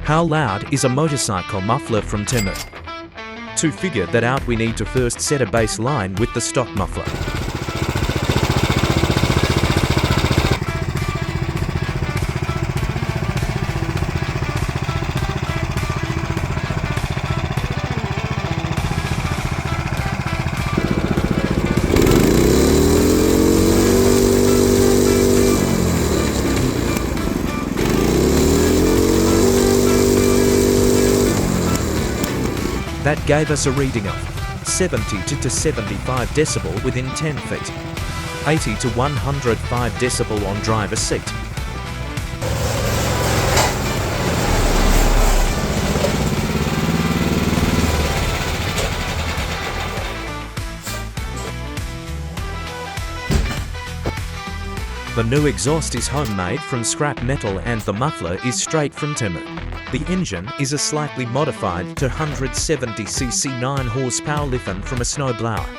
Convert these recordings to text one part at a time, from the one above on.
How loud is a motorcycle muffler from Temu? To figure that out, we need to first set a baseline with the stock muffler. That gave us a reading of 70 to 75 decibel within 10 feet, 80 to 105 decibel on driver's seat. The new exhaust is homemade from scrap metal and the muffler is straight from Temu. The engine is a slightly modified to 170cc 9 horsepower lift from a snowblower.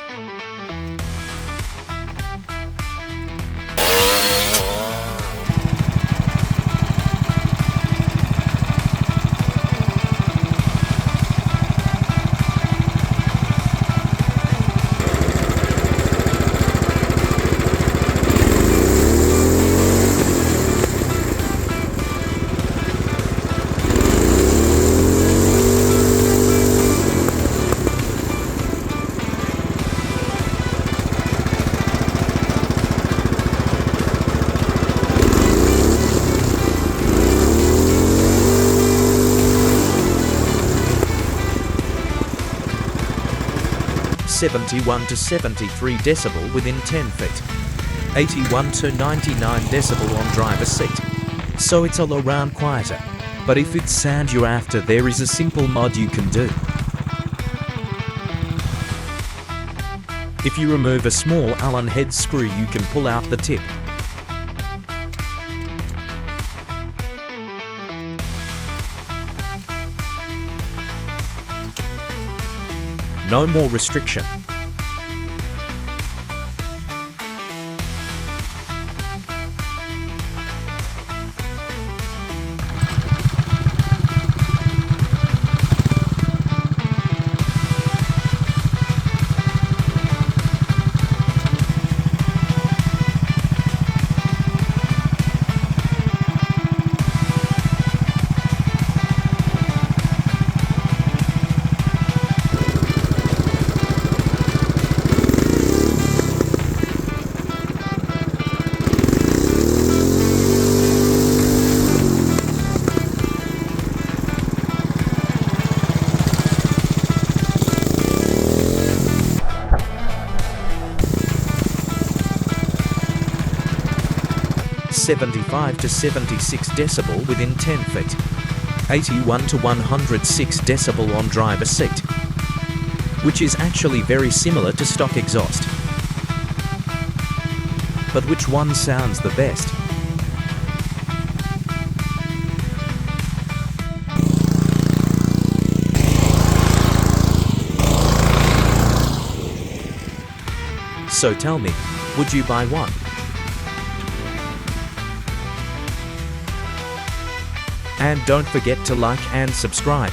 (71 to 73 decibel within 10 feet, 81 to 99 decibel on driver's seat. So it's all around quieter. But if it's sound you're after, there is a simple mod you can do. If you remove a small Allen head screw, you can pull out the tip. No more restriction. (75 to 76 decibel within 10 feet, 81 to 106 decibel on driver's seat, which is actually very similar to stock exhaust. But which one sounds the best? So tell me, would you buy one? And don't forget to like and subscribe.